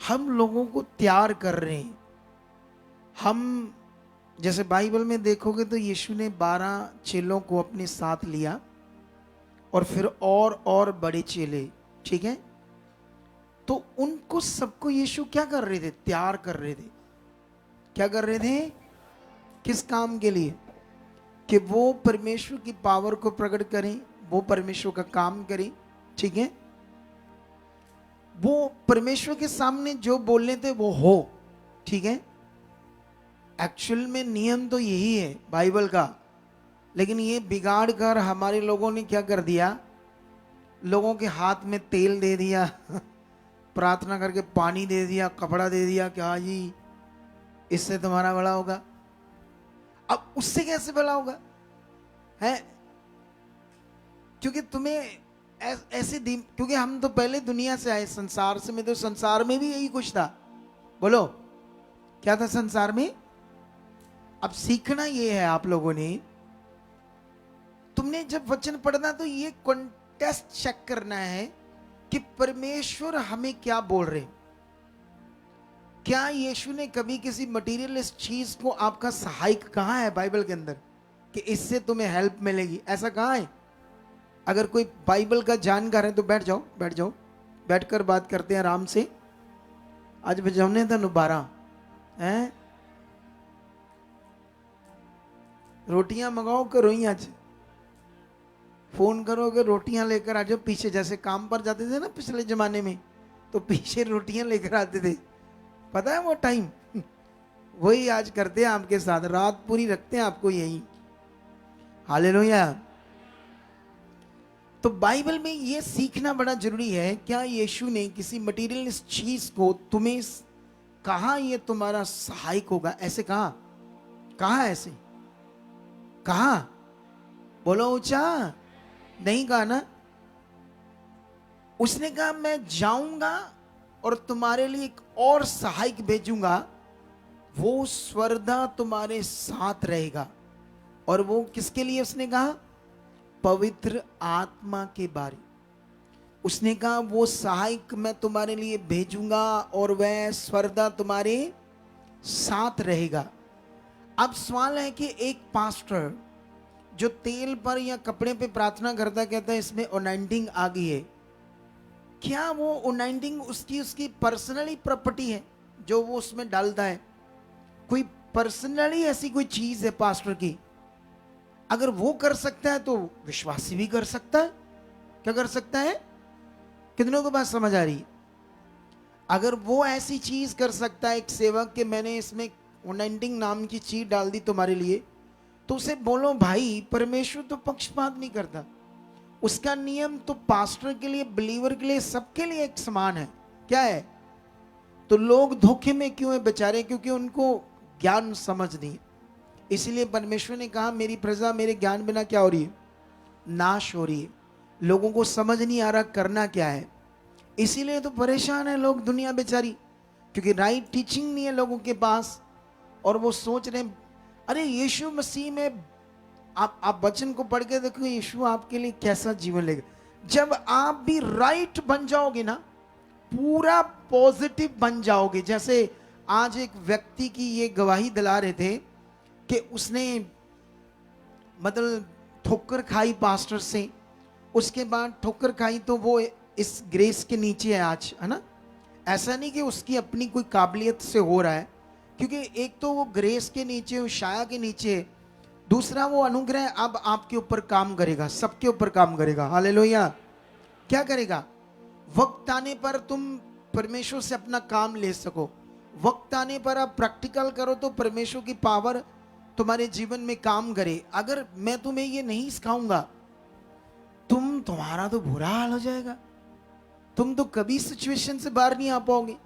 हम लोगों को तैयार कर रहे हैं। हम जैसे बाइबल में देखोगे तो यीशु ने 12 चेलों को अपने साथ लिया और फिर और बड़े चेले, ठीक है। तो उनको सबको यीशु क्या कर रहे थे? तैयार कर रहे थे। क्या कर रहे थे? किस काम के लिए? कि वो परमेश्वर की पावर को प्रकट करें, वो परमेश्वर का काम करें, ठीक है। वो परमेश्वर के सामने जो बोलने थे वो हो, ठीक है। एक्चुअल में नियम तो यही है बाइबल का, लेकिन ये बिगाड़ कर हमारे लोगों ने क्या कर दिया? लोगों के हाथ में तेल दे दिया प्रार्थना करके पानी दे दिया, कपड़ा दे दिया कि हाँ जी इससे तुम्हारा भला होगा। अब उससे कैसे भला होगा है? क्योंकि तुम्हें ऐसे क्योंकि हम तो पहले दुनिया से आए, संसार से। में तो संसार में भी यही कुछ था। बोलो क्या था संसार में? अब सीखना ये है आप लोगों ने, तुमने जब वचन पढ़ना तो ये कॉन्टेस्ट चेक करना है कि परमेश्वर हमें क्या बोल रहे। क्या यीशु ने कभी किसी मटीरियलिस्ट चीज को आपका सहायक कहा है बाइबल के अंदर कि इससे तुम्हें हेल्प मिलेगी? ऐसा कहा है? अगर कोई बाइबल का जानकार है तो बैठ जाओ, बैठ जाओ, बैठकर बात करते हैं आराम से। आज बजाने था 12 हैं, रोटियां मंगाओ, करो ही आज फोन करोगे रोटियां लेकर आ जाओ पीछे। जैसे काम पर जाते थे ना पिछले जमाने में, तो पीछे रोटियां लेकर आते थे, पता है वो टाइम वही आज करते हैं आपके साथ, रात पूरी रखते हैं आपको यही। हालेलुया। तो बाइबल में ये सीखना बड़ा जरूरी है। क्या यीशु ने किसी मटीरियलिस्ट चीज को तुम्हें कहा ये तुम्हारा सहायक होगा? ऐसे कहा? कहा ऐसे? कहा? बोलो ऊंचा। नहीं कहा ना। उसने कहा मैं जाऊंगा और तुम्हारे लिए एक और सहायक भेजूंगा, वो स्वर्दा तुम्हारे साथ रहेगा। और वो किसके लिए उसने कहा? पवित्र आत्मा के बारे। उसने कहा वो सहायक मैं तुम्हारे लिए भेजूंगा और वह स्वर्दा तुम्हारे साथ रहेगा। अब सवाल है कि एक पास्टर जो तेल पर या कपड़े पे प्रार्थना करता, कहता है इसमें अनॉइंटिंग आ गई है, क्या वो अनॉइंटिंग उसकी पर्सनली प्रॉपर्टी है जो वो उसमें डालता है? कोई पर्सनली ऐसी कोई चीज है पास्टर की? अगर वो कर सकता है तो विश्वासी भी कर सकता है। क्या कर सकता है? कितनों को बात समझ आ रही? अगर वो ऐसी चीज कर सकता है एक सेवक के मैंने इसमें अनॉइंटिंग नाम की चीज डाल दी तुम्हारे लिए, तो उसे बोलो भाई परमेश्वर तो पक्षपात नहीं करता। उसका नियम तो पास्टर के लिए, बिलीवर के लिए, सबके लिए एक समान है। क्या है? तो लोग धोखे में क्यों है बेचारे? क्योंकि उनको ज्ञान समझ नहीं। इसलिए परमेश्वर ने कहा मेरी प्रजा मेरे ज्ञान बिना क्या हो रही है? नाश हो रही है। लोगों को समझ नहीं आ रहा करना क्या है, इसीलिए तो परेशान है लोग, दुनिया बेचारी, क्योंकि राइट टीचिंग नहीं है लोगों के पास। और वो सोच रहे हैं अरे यीशु मसीह में आप वचन को पढ़ के देखो, यीशु आपके लिए कैसा जीवन लेगा। जब आप भी राइट बन जाओगे ना, पूरा पॉजिटिव बन जाओगे। जैसे आज एक व्यक्ति की ये गवाही दिला रहे थे कि उसने मतलब ठोकर खाई पास्टर से, उसके बाद ठोकर खाई तो वो इस ग्रेस के नीचे है आज, है ना। ऐसा नहीं कि उसकी अपनी कोई काबिलियत से हो रहा है, क्योंकि एक तो वो ग्रेस के नीचे, शाया के नीचे, दूसरा वो अनुग्रह अब आपके ऊपर काम करेगा, सबके ऊपर काम करेगा। हालेलुया। क्या करेगा? वक्त आने पर तुम परमेश्वर से अपना काम ले सको, वक्त आने पर आप प्रैक्टिकल करो तो परमेश्वर की पावर तुम्हारे जीवन में काम करे। अगर मैं तुम्हें ये नहीं सिखाऊंगा, तुम्हारा तो बुरा हाल हो जाएगा। तुम तो कभी सिचुएशन से बाहर नहीं आ पाओगे,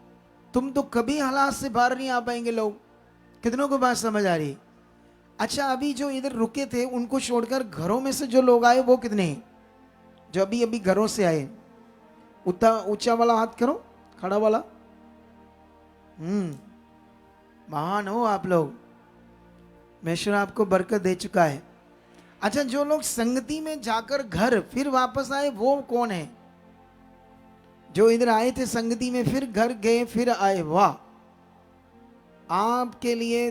तुम तो कभी हालात से बाहर नहीं आ पाएंगे। लोग कितनों को बात समझ आ रही? अच्छा, अभी जो इधर रुके थे उनको छोड़कर घरों में से जो लोग आए वो कितने हैं? जो अभी अभी घरों से आए, उतना ऊंचा वाला हाथ करो, खड़ा वाला। महान हो आप लोग, परमेश्वर आपको बरकत दे चुका है। अच्छा, जो लोग संगति में जाकर घर फिर वापस आए वो कौन है? जो इधर आए थे संगति में, फिर घर गए, फिर आए, वाह, आपके लिए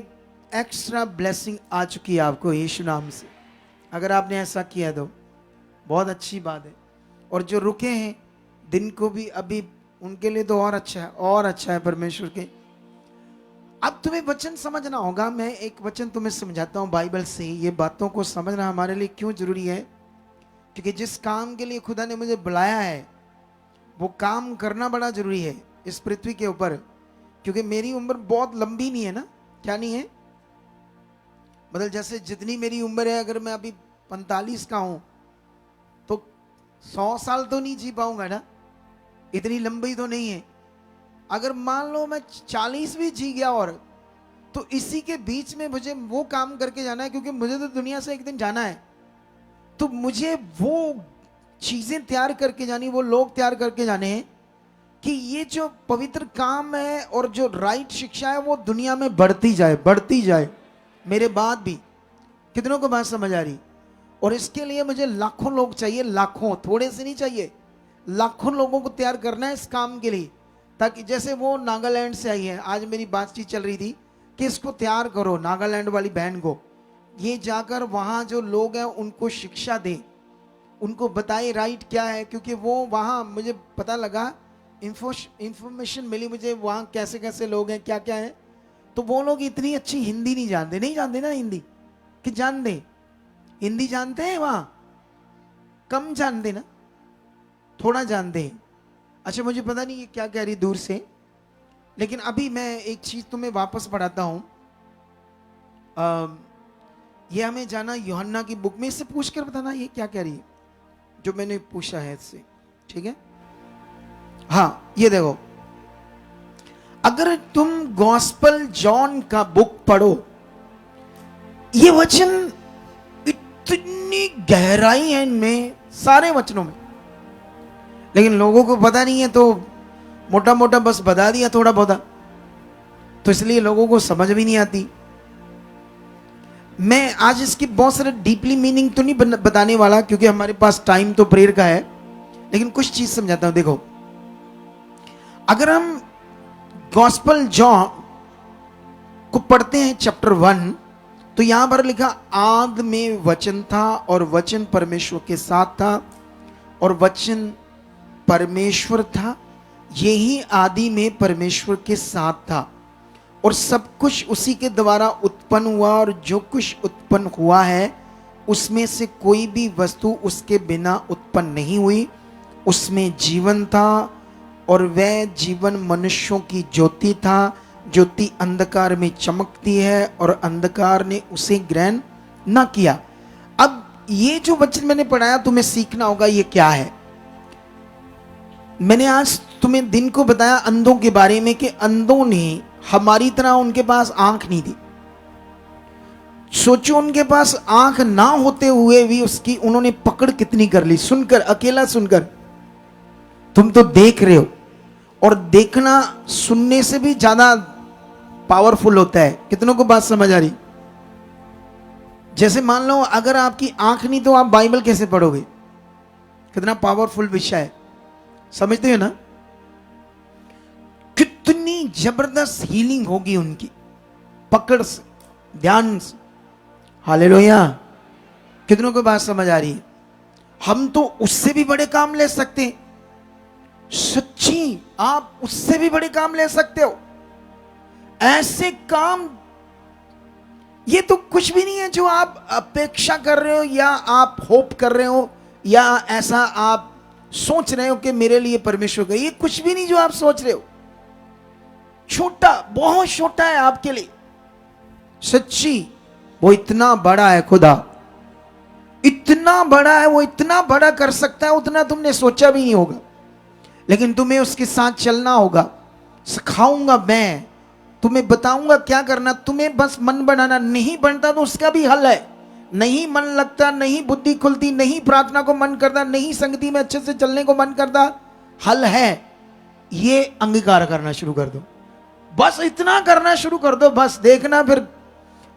एक्स्ट्रा ब्लेसिंग आ चुकी है आपको यीशु नाम से। अगर आपने ऐसा किया तो बहुत अच्छी बात है। और जो रुके हैं दिन को भी अभी, उनके लिए तो और अच्छा है, और अच्छा है परमेश्वर के। अब तुम्हें वचन समझना होगा। मैं एक वचन तुम्हें समझाता हूं बाइबल से। ये बातों को समझना हमारे लिए क्यों जरूरी है, क्योंकि जिस काम के लिए खुदा ने मुझे बुलाया है वो काम करना बड़ा जरूरी है इस पृथ्वी के ऊपर। क्योंकि मेरी उम्र बहुत लंबी नहीं है ना, क्या नहीं है, मतलब जैसे जितनी मेरी उम्र है, अगर मैं अभी 45 का हूं तो 100 साल तो नहीं जी पाऊंगा ना, इतनी लंबी तो नहीं है। अगर मान लो मैं 40 भी जी गया और, तो इसी के बीच में मुझे वो काम करके जाना है, क्योंकि मुझे तो दुनिया से एक दिन जाना है। तो मुझे वो चीजें तैयार करके जानी, वो लोग तैयार करके जाने हैं कि ये जो पवित्र काम है और जो राइट शिक्षा है वो दुनिया में बढ़ती जाए, बढ़ती जाए, मेरे बाद भी। कितनों को बात समझ आ रही? और इसके लिए मुझे लाखों लोग चाहिए, लाखों, थोड़े से नहीं चाहिए, लाखों लोगों को तैयार करना है इस काम के लिए। ताकि जैसे वो नागालैंड से आई है, आज मेरी बातचीत चल रही थी कि इसको तैयार करो, नागालैंड वाली बहन को, ये जाकर वहाँ जो लोग हैं उनको शिक्षा दे, उनको बताए राइट क्या है। क्योंकि वो वहाँ, मुझे पता लगा, इंफॉर्मेशन मिली मुझे वहाँ कैसे कैसे लोग हैं, क्या क्या है। तो वो लोग इतनी अच्छी हिंदी नहीं जानते, नहीं जानते ना हिंदी, कि जानते हिंदी जानते हैं, वहाँ कम जानते ना, थोड़ा जानते हैं। अच्छा, मुझे पता नहीं ये क्या कह रही दूर से, लेकिन अभी मैं एक चीज तुम्हें वापस पढ़ाता हूं। ये हमें जाना यूहन्ना की बुक में, इससे पूछ कर बताना ये क्या कह रही है जो मैंने पूछा है इससे, ठीक है? हाँ, ये देखो, अगर तुम गॉस्पल जॉन का बुक पढ़ो, ये वचन इतनी गहराई है इनमें, सारे वचनों में, लेकिन लोगों को पता नहीं है, तो मोटा मोटा बस बता दिया थोड़ा बहुत, तो इसलिए लोगों को समझ भी नहीं आती। मैं आज इसकी बहुत सारे डीपली मीनिंग तो नहीं बताने वाला, क्योंकि हमारे पास टाइम तो प्रेयर का है, लेकिन कुछ चीज समझाता हूं। देखो, अगर हम गॉस्पल जॉन को पढ़ते हैं चैप्टर 1, तो यहां पर लिखा, आद में वचन था और वचन परमेश्वर के साथ था और वचन परमेश्वर था, यही आदि में परमेश्वर के साथ था और सब कुछ उसी के द्वारा उत्पन्न हुआ और जो कुछ उत्पन्न हुआ है उसमें से कोई भी वस्तु उसके बिना उत्पन्न नहीं हुई। उसमें जीवन था और वह जीवन मनुष्यों की ज्योति था। ज्योति अंधकार में चमकती है और अंधकार ने उसे ग्रहण न किया। अब ये जो वचन मैंने पढ़ाया तुम्हें सीखना होगा ये क्या है। मैंने आज तुम्हें दिन को बताया अंधों के बारे में कि अंधों ने हमारी तरह, उनके पास आंख नहीं थी। सोचो, उनके पास आंख ना होते हुए भी उसकी उन्होंने पकड़ कितनी कर ली, सुनकर, अकेला सुनकर। तुम तो देख रहे हो, और देखना सुनने से भी ज्यादा पावरफुल होता है। कितनों को बात समझ आ रही? जैसे मान लो अगर आपकी आंख नहीं तो आप बाइबल कैसे पढ़ोगे? कितना पावरफुल विषय है, समझते हो ना? कितनी जबरदस्त हीलिंग होगी उनकी पकड़ से, ध्यान से। हालेलुया! कितनों को बात समझ आ रही है? हम तो उससे भी बड़े काम ले सकते हैं। सच्ची, आप उससे भी बड़े काम ले सकते हो। ऐसे काम, ये तो कुछ भी नहीं है जो आप अपेक्षा कर रहे हो या आप होप कर रहे हो या ऐसा आप सोच रहे हो कि मेरे लिए परमेश्वर का, ये कुछ भी नहीं जो आप सोच रहे हो। छोटा, बहुत छोटा है आपके लिए। सच्ची, वो इतना बड़ा है, खुदा इतना बड़ा है, वो इतना बड़ा कर सकता है, उतना तुमने सोचा भी नहीं होगा। लेकिन तुम्हें उसके साथ चलना होगा। सिखाऊंगा मैं, तुम्हें बताऊंगा क्या करना। तुम्हें बस मन बनाना, नहीं बनता तो उसका भी हल है। नहीं मन लगता, नहीं बुद्धि खुलती, नहीं प्रार्थना को मन करता, नहीं संगति में अच्छे से चलने को मन करता, हल है, ये अंगीकार करना शुरू कर दो। बस इतना करना शुरू कर दो, बस देखना। फिर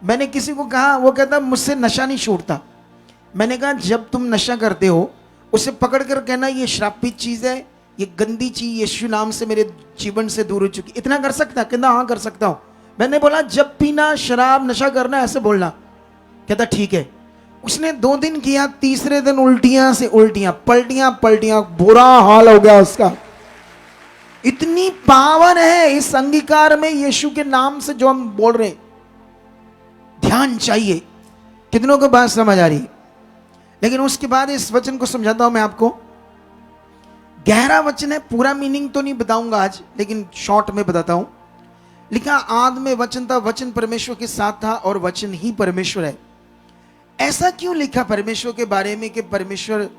मैंने किसी को कहा, वो कहता मुझसे नशा नहीं छूटता। मैंने कहा जब तुम नशा करते हो उसे पकड़ कर कहना ये श्रापित चीज है, ये गंदी चीज यीशु नाम से मेरे जीवन से दूर हो चुकी। इतना कर सकता? कहता हाँ कर सकता हूं। मैंने बोला जब पीना, शराब, नशा करना ऐसे बोलना। कहता ठीक है। उसने 2 दिन किया, तीसरे दिन उल्टियां से उल्टियां, पलटियां पलटियां, बुरा हाल हो गया उसका। इतनी पावर है इस अंगीकार में यीशु के नाम से जो हम बोल रहे। ध्यान चाहिए। कितनों को बात समझ आ रही है? लेकिन उसके बाद इस वचन को समझाता हूं मैं आपको। गहरा वचन है, पूरा मीनिंग तो नहीं बताऊंगा आज, लेकिन शॉर्ट में बताता हूं। लिखा आद में वचन था, वचन परमेश्वर के साथ था और वचन ही परमेश्वर है। ऐसा क्यों लिखा परमेश्वर के बारे में कि परमेश्वर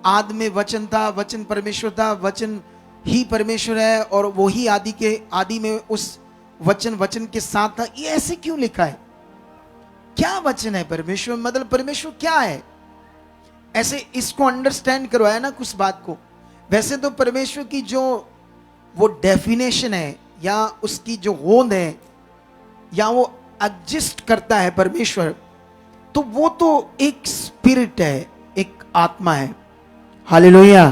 आद में वचन था, वचन परमेश्वर था, वचन ही परमेश्वर है और वो ही आदि में उस वचन के साथ था? ये ऐसे क्यों लिखा है? क्या वचन है परमेश्वर? मतलब परमेश्वर क्या है? ऐसे इसको अंडरस्टैंड करवाया ना कुछ बात को। वैसे तो परमेश्वर की जो वो डेफिनेशन है या उसकी जो होंद है या वो एग्जिस्ट करता है परमेश्वर, तो वो तो एक स्पिरिट है, एक आत्मा है। हालेलुया।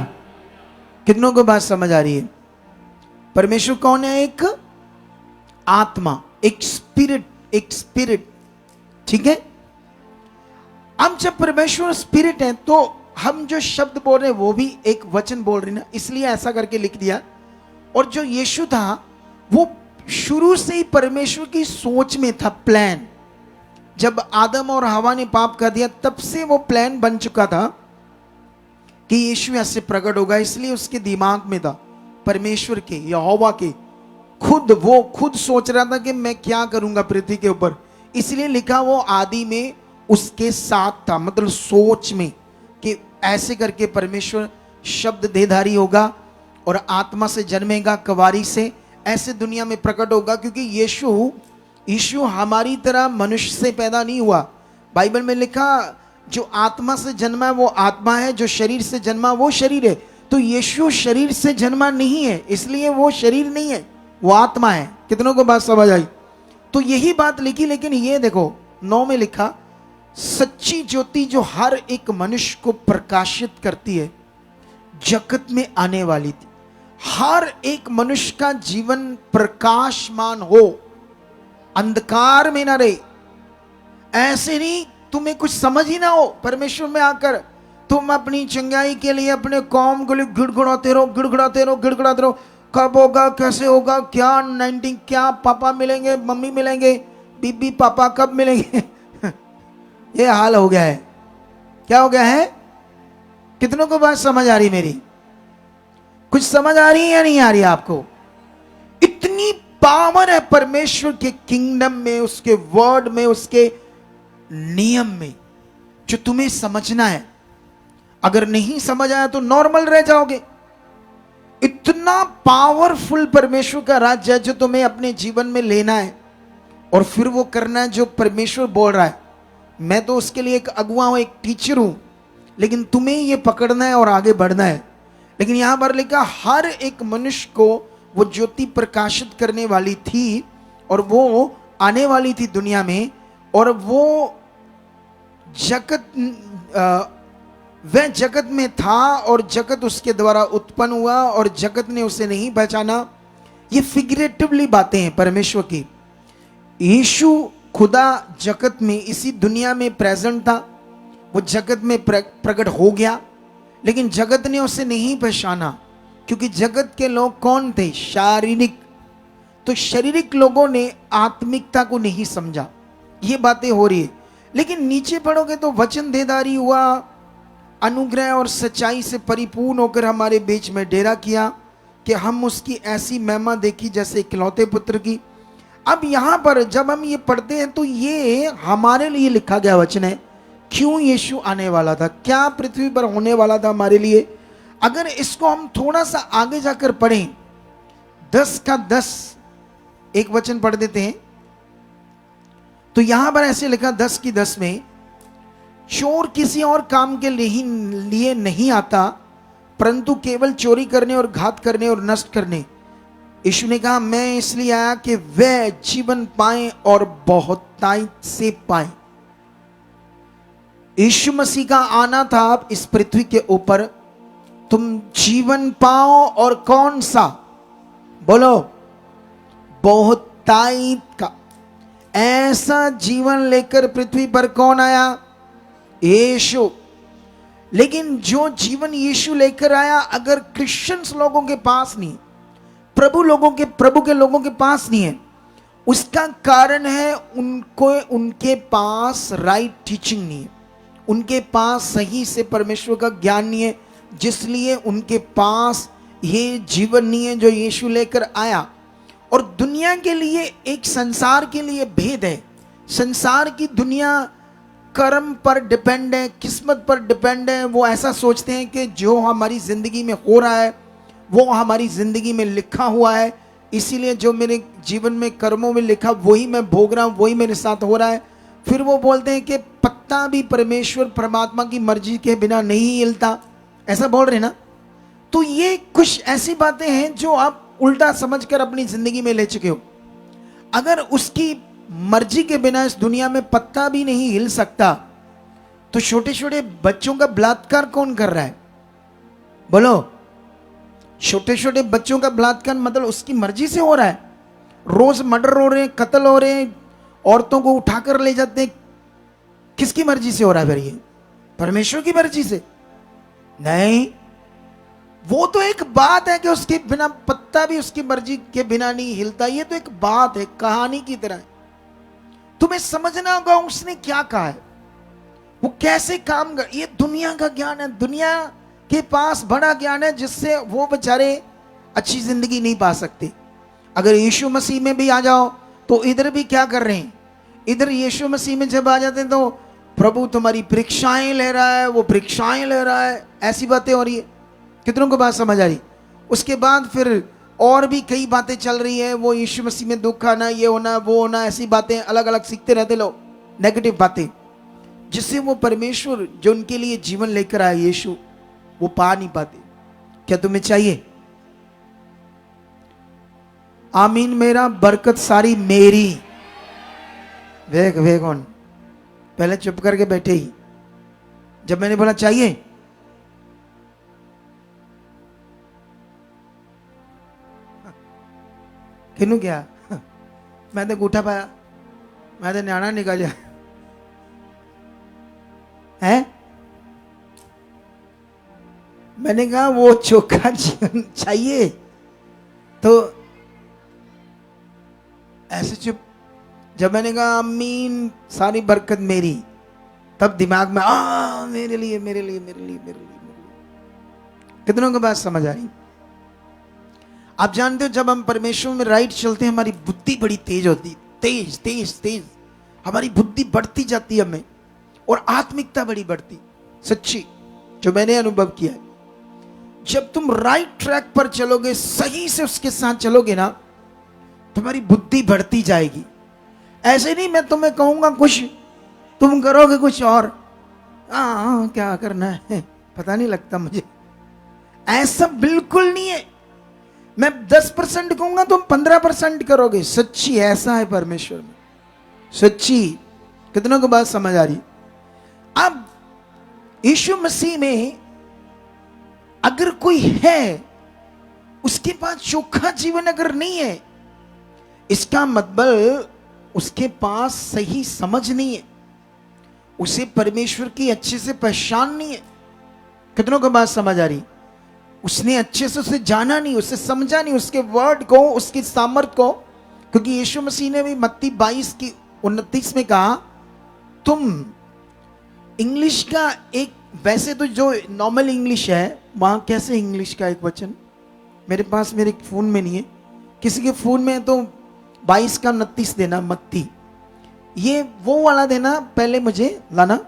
कितनों को बात समझ आ रही है? परमेश्वर कौन है? एक आत्मा, एक स्पिरिट। ठीक है। अब जब परमेश्वर स्पिरिट है तो हम जो शब्द बोल रहे हैं वो भी एक वचन बोल रहे ना, इसलिए ऐसा करके लिख दिया। और जो यीशु था वो शुरू से ही परमेश्वर की सोच में था, प्लान। जब आदम और हवा ने पाप कर दिया तब से वो प्लान बन चुका था कि यीशु ऐसे प्रकट होगा। इसलिए उसके दिमाग में था, परमेश्वर के, यहोवा के, वो खुद सोच रहा था कि मैं क्या करूंगा पृथ्वी के ऊपर। इसलिए लिखा वो आदि में उसके साथ था, मतलब सोच में कि ऐसे करके परमेश्वर शब्द देहधारी होगा और आत्मा से जन्मेगा, कवारी से ऐसे दुनिया में प्रकट होगा। क्योंकि यीशु हमारी तरह मनुष्य से पैदा नहीं हुआ। बाइबल में लिखा जो आत्मा से जन्मा है वो आत्मा है, जो शरीर से जन्मा वो शरीर है। तो यीशु शरीर से जन्मा नहीं है, इसलिए वो शरीर नहीं है, वो आत्मा है। कितनों को बात समझ आई? तो यही बात लिखी। लेकिन ये देखो 9 में लिखा सच्ची ज्योति जो हर एक मनुष्य को प्रकाशित करती है, जगत में आने वाली थी। हर एक मनुष्य का जीवन प्रकाशमान हो, अंधकार में ना रहे। ऐसे नहीं तुम्हें कुछ समझ ही ना हो, परमेश्वर में आकर तुम अपनी चंगाई के लिए अपने कौम को लिए गिड़गिड़ाते रहो। कब होगा, कैसे होगा, क्या पापा मिलेंगे, मम्मी मिलेंगे, बीबी पापा कब मिलेंगे? ये हाल हो गया है। क्या हो गया है? कितनों को बात समझ आ रही मेरी? कुछ समझ आ रही है या नहीं आ रही आपको? इतनी पावर है परमेश्वर के किंगडम में, उसके वर्ड में, उसके नियम में, जो तुम्हें समझना है। अगर नहीं समझ आया तो नॉर्मल रह जाओगे। इतना पावरफुल परमेश्वर का राज्य है जो तुम्हें अपने जीवन में लेना है और फिर वो करना है जो परमेश्वर बोल रहा है। मैं तो उसके लिए एक अगुआ हूं, एक टीचर हूं, लेकिन तुम्हें ये पकड़ना है और आगे बढ़ना है। लेकिन यहां पर लिखा हर एक मनुष्य को वो ज्योति प्रकाशित करने वाली थी और वो आने वाली थी दुनिया में। और वो वह जगत में था और जगत उसके द्वारा उत्पन्न हुआ और जगत ने उसे नहीं पहचाना। ये फिगरेटिवली बातें हैं परमेश्वर की। यीशु खुदा जगत में, इसी दुनिया में प्रेजेंट था, वो जगत में प्रकट हो गया, लेकिन जगत ने उसे नहीं पहचाना। क्योंकि जगत के लोग कौन थे? शारीरिक। तो शारीरिक लोगों ने आत्मिकता को नहीं समझा। ये बातें हो रही है। लेकिन नीचे पढ़ोगे तो वचन देहधारी हुआ, अनुग्रह और सच्चाई से परिपूर्ण होकर हमारे बीच में डेरा किया कि हम उसकी ऐसी महिमा देखी जैसे इकलौते पुत्र की। अब यहां पर जब हम ये पढ़ते हैं तो ये हमारे लिए लिखा गया वचन है। क्यों यीशु आने वाला था, क्या पृथ्वी पर होने वाला था हमारे लिए। अगर इसको हम थोड़ा सा आगे जाकर पढ़ें, 10 का 10 एक वचन पढ़ देते हैं। तो यहां पर ऐसे लिखा 10 की 10 में, चोर किसी और काम के लिए नहीं आता परंतु केवल चोरी करने और घात करने और नष्ट करने। यीशु ने कहा मैं इसलिए आया कि वह जीवन पाए और बहुतायत से पाए। यीशु मसीह का आना था इस पृथ्वी के ऊपर तुम जीवन पाओ, और कौन सा? बोलो, बहुतायत का। ऐसा जीवन लेकर पृथ्वी पर कौन आया? यीशु। लेकिन जो जीवन यीशु लेकर आया अगर क्रिश्चियंस लोगों के पास नहीं, प्रभु के लोगों के पास नहीं है, उसका कारण है उनके पास राइट टीचिंग नहीं है, उनके पास सही से परमेश्वर का ज्ञान नहीं है, जिसलिए उनके पास ये जीवन नहीं है जो यीशु लेकर आया। और दुनिया के लिए, एक संसार के लिए भेद है। संसार की दुनिया कर्म पर डिपेंड है, किस्मत पर डिपेंड है। वो ऐसा सोचते हैं कि जो हमारी जिंदगी में हो रहा है वो हमारी जिंदगी में लिखा हुआ है, इसीलिए जो मेरे जीवन में कर्मों में लिखा वही मैं भोग रहा हूं, वही मेरे साथ हो रहा है। फिर वो बोलते हैं कि पत्ता भी परमेश्वर परमात्मा की मर्जी के बिना नहीं हिलता, ऐसा बोल रहे ना। तो ये कुछ ऐसी बातें हैं जो आप उल्टा समझकर अपनी जिंदगी में ले चुके हो। अगर उसकी मर्जी के बिना इस दुनिया में पत्ता भी नहीं हिल सकता, तो छोटे छोटे बच्चों का बलात्कार कौन कर रहा है? बोलो, छोटे छोटे बच्चों का बलात्कार मतलब उसकी मर्जी से हो रहा है। रोज मर्डर हो रहे हैं, कत्ल हो रहे हैं, औरतों को उठाकर ले जाते हैं, किसकी मर्जी से हो रहा है? फिर ये परमेश्वर की मर्जी से नहीं। वो तो एक बात है कि उसके बिना पत्ता भी उसकी मर्जी के बिना नहीं हिलता, ये तो एक बात है, कहानी की तरह है। तुम्हें समझना होगा उसने क्या कहा है, वो कैसे काम कर। ये दुनिया का ज्ञान है, दुनिया के पास बड़ा ज्ञान है, जिससे वो बेचारे अच्छी जिंदगी नहीं पा सकते। अगर यीशु मसीह में भी आ जाओ तो इधर भी क्या कर रहे हैं, इधर यीशु मसीह में जब आ जाते हैं तो प्रभु तुम्हारी परीक्षाएं ले रहा है, वो परीक्षाएं ले रहा है, ऐसी बातें हो रही है। कितनों को बात समझ आ रही? उसके बाद फिर और भी कई बातें चल रही है, वो यीशु मसीह में दुख आना, ये होना, वो होना, ऐसी बातें अलग अलग सीखते रहते लोग, नेगेटिव बातें, जिससे वो परमेश्वर जो उनके लिए जीवन लेकर आया यीशु, वो पा नहीं पाते। क्या तुम्हें चाहिए? आमीन। मेरा बरकत सारी मेरी। वे कौन? पहले चुप करके बैठे ही, जब मैंने बोला चाहिए, किनू क्या? मैं तो अंगूठा पाया, मैं तो न्याणा निकालिया है। मैंने कहा वो चोखा जीवन चाहिए, तो ऐसे चुप। जब मैंने कहा अमीन सारी बरकत मेरी, तब दिमाग में मेरे लिए मेरे लिए मेरे लिए मेरे लिए मेरे लिए। कितनों को बात समझ आ रही? आप जानते हो जब हम परमेश्वर में राइट चलते हैं, हमारी बुद्धि बड़ी तेज होती, तेज तेज तेज, हमारी बुद्धि बढ़ती जाती है हमें, और आत्मिकता बड़ी बढ़ती। सच्ची, जो मैंने अनुभव किया है, जब तुम राइट ट्रैक पर चलोगे, सही से उसके साथ चलोगे ना, तुम्हारी बुद्धि बढ़ती जाएगी। ऐसे नहीं मैं तुम्हें कहूंगा कुछ, तुम करोगे कुछ और, क्या करना है पता नहीं लगता मुझे, ऐसा बिल्कुल नहीं है। मैं 10% कहूंगा, तुम 15% करोगे। सच्ची, ऐसा है परमेश्वर में, सच्ची। कितनों को बात समझ आ रही? अब यीशु मसीह में अगर कोई है, उसके पास चोखा जीवन अगर नहीं है, इसका मतलब उसके पास सही समझ नहीं है, उसे परमेश्वर की अच्छे से पहचान नहीं है। कितनों को बात समझ आ रही? उसने अच्छे से उसे जाना नहीं, उसे समझा नहीं, उसके वर्ड को, उसकी सामर्थ को। क्योंकि यीशु मसीह ने भी मत्ती 22:29 में कहा, तुम इंग्लिश का एक, वैसे तो जो नॉर्मल इंग्लिश है वहां कैसे इंग्लिश का एक वचन मेरे पास, मेरे फोन में नहीं है, किसी के फोन में है तो 22:29 देना मत्ती, ये वो वाला देना, पहले मुझे लाना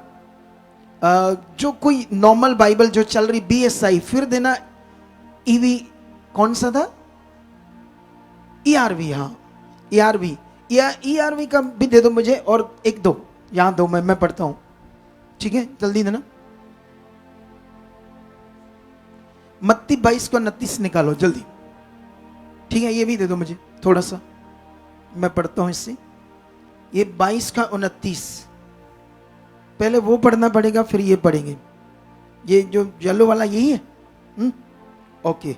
जो कोई नॉर्मल बाइबल जो चल रही BSI, फिर देना ईवी, कौन सा था? ERV, हाँ ERV, या ERV का भी दे दो मुझे, और एक दो यहां दो, मैं पढ़ता हूं, ठीक है? जल्दी देना। मत्ती 22:29 निकालो जल्दी, ठीक है? ये भी दे दो मुझे थोड़ा सा, मैं पढ़ता हूं इससे। ये 22:29, पहले वो पढ़ना पड़ेगा फिर ये पढ़ेंगे। ये जो येलो वाला यही है, ओके,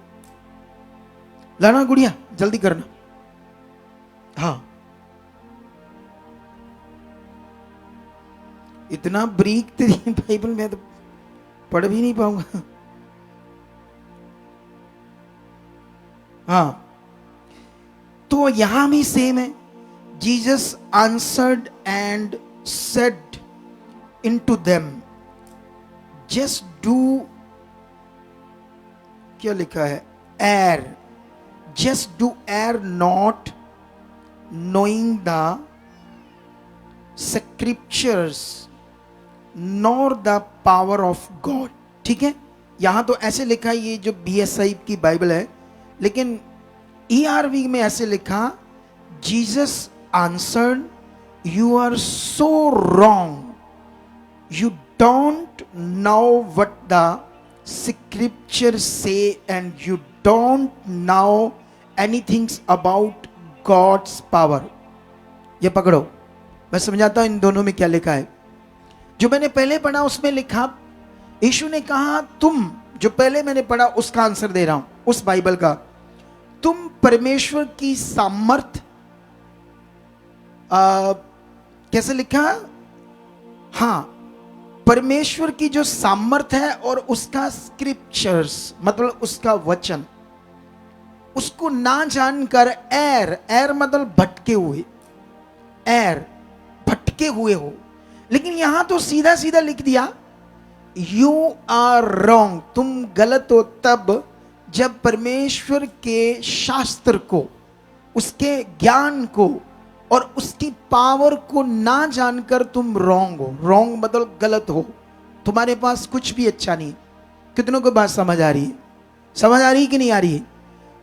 लाना गुड़िया, जल्दी करना। हाँ, इतना ब्रीक तेरी बाइबल में तो पढ़ भी नहीं पाऊंगा। हाँ, तो यहां भी सेम है। Jesus answered and said into them, just do, क्या लिखा है, एर, जस्ट डू एर not knowing the scriptures nor the power of God। ठीक है, यहां तो ऐसे लिखा है, ये जो BSI की बाइबल है, लेकिन ERV में ऐसे लिखा, Jesus answered, you are so wrong, you don't know what the scripture says and you don't know anything about God's power. ये पकड़ो, मैं समझाता हूं इन दोनों में क्या लिखा है। जो मैंने पहले पढ़ा उसमें लिखा, यीशु ने कहा, तुम, जो पहले मैंने पढ़ा उसका आंसर दे रहा हूं, उस बाइबल का, तुम परमेश्वर की सामर्थ, कैसे लिखा, हां, परमेश्वर की जो सामर्थ है और उसका स्क्रिप्चर्स मतलब उसका वचन, उसको ना जानकर एर, एर मतलब भटके हुए, एर भटके हुए हो। लेकिन यहां तो सीधा सीधा लिख दिया, यू आर रॉन्ग, तुम गलत हो तब जब परमेश्वर के शास्त्र को, उसके ज्ञान को और उसकी पावर को ना जानकर तुम रॉन्ग हो। रॉन्ग मतलब गलत हो, तुम्हारे पास कुछ भी अच्छा नहीं। कितनों को बात समझ आ रही है? समझ आ रही है कि नहीं आ रही है?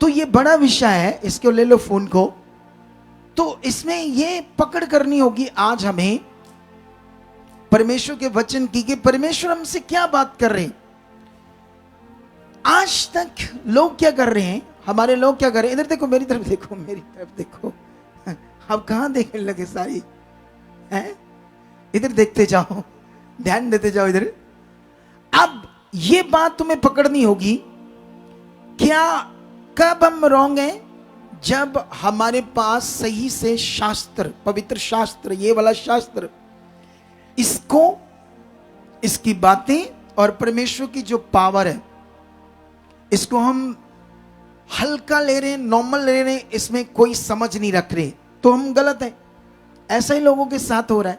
तो ये बड़ा विषय है, इसको ले लो फोन को। तो इसमें ये पकड़ करनी होगी आज हमें परमेश्वर के वचन की, कि परमेश्वर हमसे क्या बात कर रहे हैं। आज तक लोग क्या कर रहे हैं, हमारे लोग क्या कर रहे हैं, इधर देखो, मेरी तरफ देखो, मेरी तरफ देखो, अब कहां देखने लगे सारी हैं? इधर देखते जाओ, ध्यान देते जाओ इधर। अब ये बात तुम्हें पकड़नी होगी, क्या कब हम रॉन्ग हैं? जब हमारे पास सही से शास्त्र, पवित्र शास्त्र, ये वाला शास्त्र, इसको, इसकी बातें और परमेश्वर की जो पावर है, इसको हम हल्का ले रहे हैं, नॉर्मल ले रहे हैं, इसमें कोई समझ नहीं रख रहे, तो हम गलत हैं। ऐसा ही लोगों के साथ हो रहा है।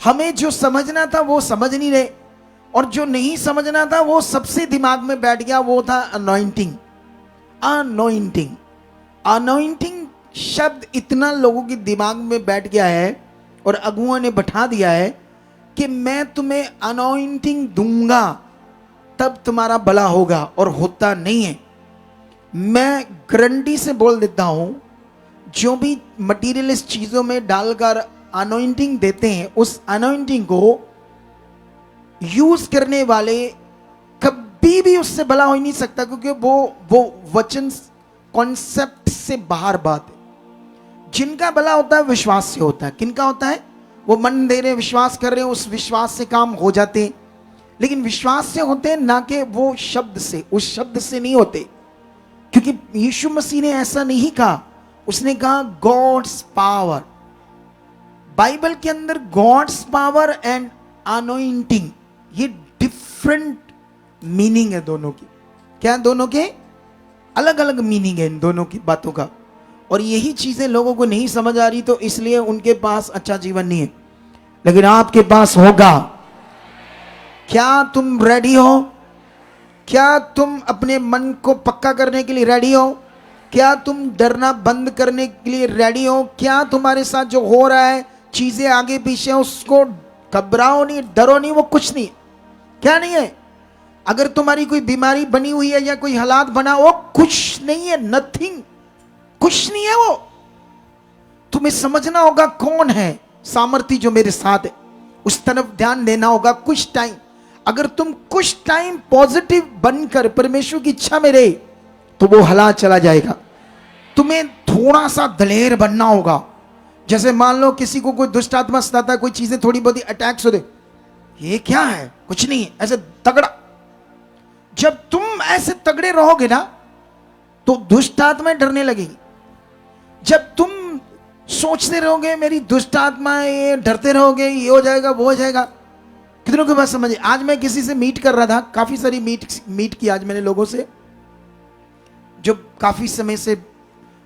हमें जो समझना था वो समझ नहीं रहे, और जो नहीं समझना था वो सबसे दिमाग में बैठ गया, वो था अनॉइंटिंग। अनॉइंटिंग, अनॉइंटिंग शब्द इतना लोगों के दिमाग में बैठ गया है और अगुआ ने बैठा दिया है कि मैं तुम्हें अनॉइंटिंग दूंगा तब तुम्हारा भला होगा, और होता नहीं है। मैं गारंटी से बोल देता हूं, जो भी मटीरियलिस्ट चीजों में डालकर अनॉइंटिंग देते हैं, उस अनॉइंटिंग को यूज करने वाले कभी भी उससे भला हो ही नहीं सकता, क्योंकि वो वचन कॉन्सेप्ट से बाहर बात है। जिनका भला होता है विश्वास से होता है। किनका होता है? वो मन दे रहे, विश्वास कर रहे हैं, उस विश्वास से काम हो जाते हैं। लेकिन विश्वास से होते हैं, ना कि वो शब्द से, उस शब्द से नहीं होते, क्योंकि यीशु मसीह ने ऐसा नहीं कहा। उसने कहा गॉड्स पावर। बाइबल के अंदर गॉड्स पावर एंड अनॉइंटिंग, ये डिफरेंट मीनिंग है दोनों की। क्या? दोनों के अलग अलग मीनिंग है इन दोनों की बातों का। और यही चीजें लोगों को नहीं समझ आ रही, तो इसलिए उनके पास अच्छा जीवन नहीं है। लेकिन आपके पास होगा। क्या तुम रेडी हो? क्या तुम अपने मन को पक्का करने के लिए रेडी हो? क्या तुम डरना बंद करने के लिए रेडी हो? क्या तुम्हारे साथ जो हो रहा है, चीजें आगे पीछे, उसको घबराओ नहीं, डरो नहीं, वो कुछ नहीं। क्या नहीं है? अगर तुम्हारी कोई बीमारी बनी हुई है या कोई हालात बना, वो कुछ नहीं है, नथिंग, कुछ नहीं है वो। तुम्हें समझना होगा कौन है सामर्थी जो मेरे साथ है, उस तरफ ध्यान देना होगा कुछ टाइम। अगर तुम कुछ टाइम पॉजिटिव बनकर परमेश्वर की इच्छा में रहे, तो वो हालात चला जाएगा। तुम्हें थोड़ा सा दलेर बनना होगा। जैसे मान लो किसी को कोई दुष्ट आत्मा सताता है, कोई चीजें थोड़ी बहुत अटैक्स होते, ये क्या है, कुछ नहीं है, ऐसे तगड़ा। जब तुम ऐसे तगड़े रहोगे ना तो दुष्ट आत्माएं डरने लगेगी। जब तुम सोचते रहोगे मेरी दुष्ट आत्मा, ये डरते रहोगे, ये हो जाएगा वो हो जाएगा। कितनों की बात समझे? आज मैं किसी से मीट कर रहा था, काफी सारी मीट की आज मैंने लोगों से, जो काफी समय से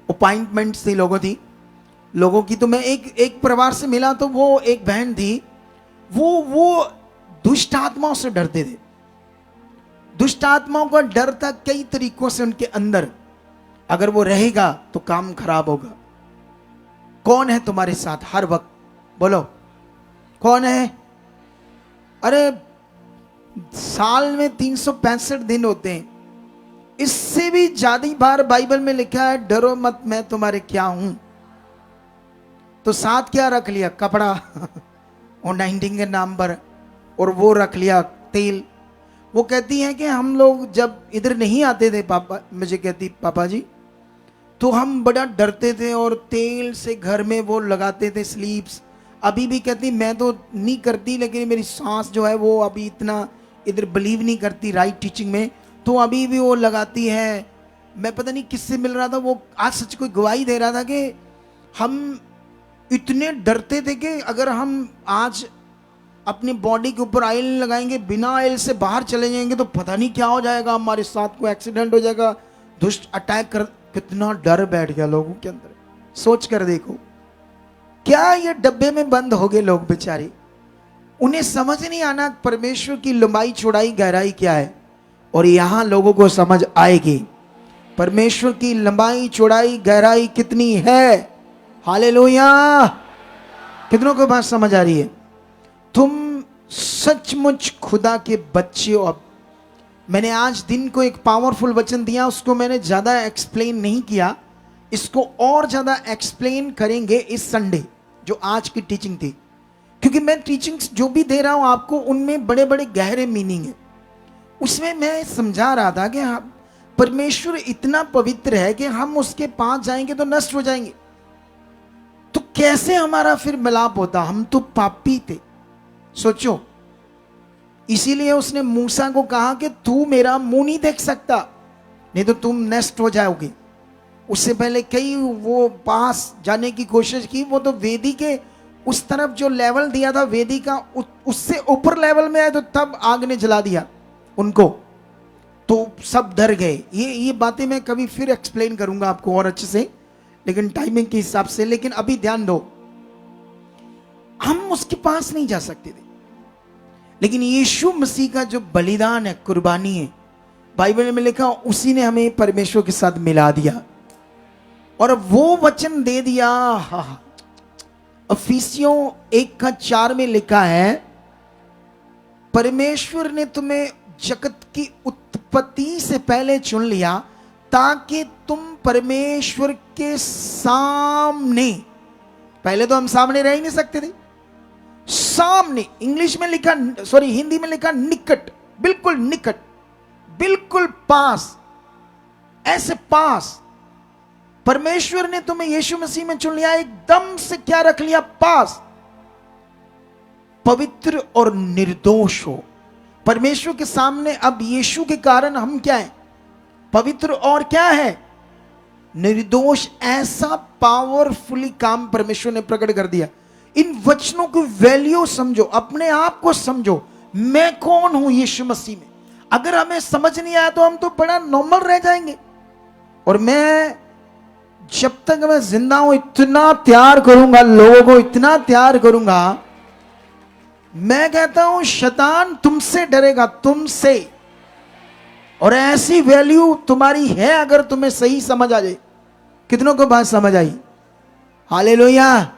अपॉइंटमेंट थी लोगों की। तो मैं एक परिवार से मिला, तो वो एक बहन थी, वो दुष्ट आत्माओं से डरते थे। दुष्ट आत्माओं का डर था कई तरीकों से उनके अंदर, अगर वो रहेगा तो काम खराब होगा। कौन है तुम्हारे साथ हर वक्त? बोलो कौन है? अरे साल में 365 दिन होते हैं, इससे भी ज्यादा बार बाइबल में लिखा है डरो मत मैं तुम्हारे क्या हूं। तो साथ क्या रख लिया? कपड़ा और 19 के नाम पर, और वो रख लिया तेल। वो कहती हैं कि हम लोग जब इधर नहीं आते थे, पापा मुझे कहती पापा जी, तो हम बड़ा डरते थे और तेल से घर में वो लगाते थे स्लीप्स। अभी भी कहती मैं तो नहीं करती, लेकिन मेरी सास जो है वो अभी इतना इधर बिलीव नहीं करती राइट टीचिंग में, तो अभी भी वो लगाती है। मैं पता नहीं किससे मिल रहा था, वो आज सच कोई गवाही दे रहा था कि हम इतने डरते थे कि अगर हम आज अपनी बॉडी के ऊपर ऑयल लगाएंगे, बिना ऑयल से बाहर चले जाएंगे तो पता नहीं क्या हो जाएगा, हमारे साथ कोई एक्सीडेंट हो जाएगा, दुष्ट अटैक कर। कितना डर बैठ गया लोगों के अंदर। सोच कर देखो, क्या ये डब्बे में बंद हो गए लोग बेचारे। उन्हें समझ नहीं आना परमेश्वर की लंबाई चौड़ाई गहराई क्या है, और यहां लोगों को समझ आएगी परमेश्वर की लंबाई चौड़ाई गहराई कितनी है। हालेलुया! कितनों को बात समझ आ रही है? तुम सचमुच खुदा के बच्चे हो। अब मैंने आज दिन को एक पावरफुल वचन दिया, उसको मैंने ज्यादा एक्सप्लेन नहीं किया, इसको और ज्यादा एक्सप्लेन करेंगे इस संडे, जो आज की टीचिंग थी। क्योंकि मैं टीचिंग्स जो भी दे रहा हूं आपको, उनमें बड़े बड़े गहरे मीनिंग है। उसमें मैं समझा रहा था कि परमेश्वर इतना पवित्र है कि हम उसके पास जाएंगे तो नष्ट हो जाएंगे। तो कैसे हमारा फिर मिलाप होता? हम तो पापी थे। सोचो, इसीलिए उसने मूसा को कहा कि तू मेरा मुंह नहीं देख सकता, नहीं तो तुम नष्ट हो जाओगे। उससे पहले कई वो पास जाने की कोशिश की, वो तो वेदी के उस तरफ जो लेवल दिया था वेदी का, उससे ऊपर लेवल में आए तो तब आग ने जला दिया उनको, तो सब डर गए। ये बातें मैं कभी फिर एक्सप्लेन करूंगा आपको और अच्छे से, लेकिन टाइमिंग के हिसाब से। लेकिन अभी ध्यान दो, हम उसके पास नहीं जा सकते थे, लेकिन यीशु मसीह का जो बलिदान है, कुर्बानी है, बाइबल में लिखा उसी ने हमें परमेश्वर के साथ मिला दिया और वो वचन दे दिया। अफिसियों 1:4 में लिखा है, परमेश्वर ने तुम्हें जगत की उत्पत्ति से पहले चुन लिया ताकि तुम परमेश्वर के सामने, पहले तो हम सामने रह ही नहीं सकते थे, सामने, इंग्लिश में लिखा, सॉरी हिंदी में लिखा निकट, बिल्कुल निकट, बिल्कुल पास, ऐसे पास। परमेश्वर ने तुम्हें यीशु मसीह में चुन लिया, एकदम से क्या रख लिया? पास। पवित्र और निर्दोष हो परमेश्वर के सामने। अब यीशु के कारण हम क्या है? पवित्र और क्या है? निर्दोष। ऐसा पावरफुली काम परमेश्वर ने प्रकट कर दिया। इन वचनों की वैल्यू समझो, अपने आप को समझो, मैं कौन हूं यीशु मसीह में। अगर हमें समझ नहीं आया तो हम तो बड़ा नॉर्मल रह जाएंगे। और मैं जब तक मैं जिंदा हूं इतना तैयार करूंगा लोगों को, इतना तैयार करूंगा। मैं कहता हूं शैतान तुमसे डरेगा, तुमसे। और ऐसी वैल्यू तुम्हारी है अगर तुम्हें सही समझ आ जाए। कितनों को बात समझ आई? हालेलुया!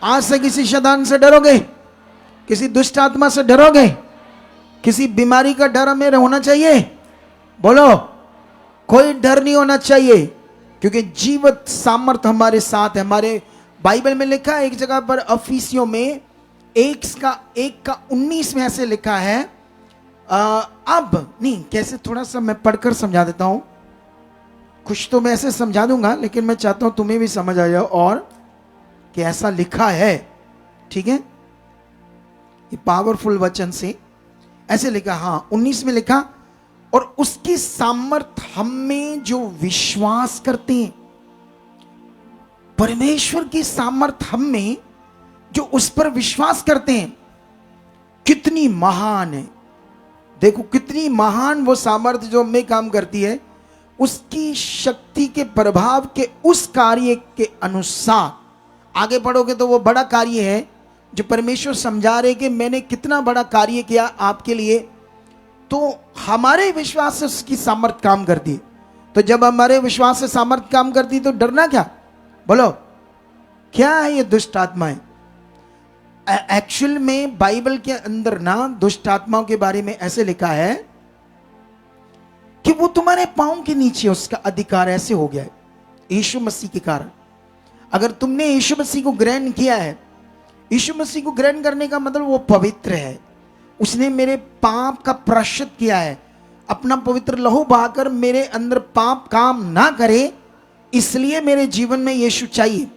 आज से किसी शैतान से डरोगे? किसी दुष्ट आत्मा से डरोगे? किसी बीमारी का डर हमें होना चाहिए? बोलो, कोई डर नहीं होना चाहिए, क्योंकि जीवत सामर्थ हमारे साथ है। हमारे बाइबल में लिखा है एक जगह पर, अफिसियों में 1:19 में ऐसे लिखा है, अब नहीं, कैसे थोड़ा सा मैं पढ़कर समझा देता हूं। कुछ तो मैं ऐसे समझा दूंगा, लेकिन मैं चाहता हूं तुम्हें भी समझ आ जाए और कि ऐसा लिखा है। ठीक है, ये पावरफुल वचन से ऐसे लिखा। हाँ, 19 में लिखा, और उसकी सामर्थ हम में जो विश्वास करते हैं। परमेश्वर की सामर्थ हम में जो उस पर विश्वास करते हैं कितनी महान है। देखो कितनी महान वो सामर्थ जो हमें काम करती है, उसकी शक्ति के प्रभाव के उस कार्य के अनुसार आगे बढ़ोगे तो वो बड़ा कार्य है जो परमेश्वर समझा रहे कि मैंने कितना बड़ा कार्य किया आपके लिए, तो हमारे विश्वास से उसकी सामर्थ काम करती है। तो जब हमारे विश्वास से सामर्थ काम करती है तो डरना क्या? बोलो क्या है ये दुष्ट आत्माएं? एक्चुअल में बाइबल के अंदर ना दुष्ट आत्माओं के बारे में ऐसे लिखा है कि वो तुम्हारे पांव के नीचे उसका अधिकार ऐसे हो गया है यीशु मसीह के कारण। अगर तुमने यीशु मसीह को ग्रहण किया है, यीशु मसीह को ग्रहण करने का मतलब वो पवित्र है, उसने मेरे पाप का प्रायश्चित किया है, अपना पवित्र लहू बहाकर मेरे अंदर पाप काम ना करे, इसलिए मेरे जीवन में यीशु चाहिए।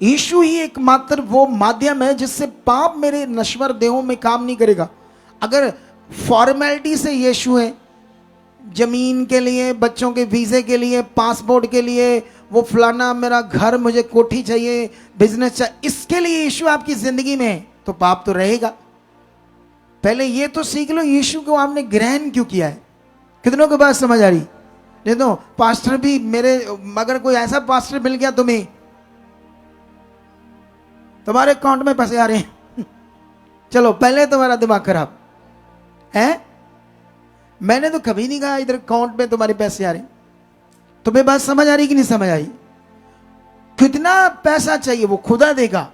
यीशु ही एकमात्र वो माध्यम है जिससे पाप मेरे नश्वर देहों में काम नहीं करेगा। अगर फॉर्मेलिटी से यीशु है, जमीन के लिए, बच्चों के वीजे के लिए, पासपोर्ट के लिए, वो फलाना मेरा घर, मुझे कोठी चाहिए, बिजनेस चाहिए, इसके लिए यीशु आपकी जिंदगी में है, तो पाप तो रहेगा। पहले ये तो सीख लो यीशु को आपने ग्रहण क्यों किया है। कितनों को बात समझ आ रही? नहीं तो पास्टर भी मेरे, अगर कोई ऐसा पास्टर मिल गया तुम्हें, तुम्हारे अकाउंट में पैसे आ रहे हैं चलो पहले तुम्हारा दिमाग खराब है। मैंने तो कभी नहीं कहा इधर अकाउंट में तुम्हारे पैसे आ रहे हैं। तुम्हें बात समझ आ रही कि नहीं समझ आ रही? कितना पैसा चाहिए वो खुदा देगा,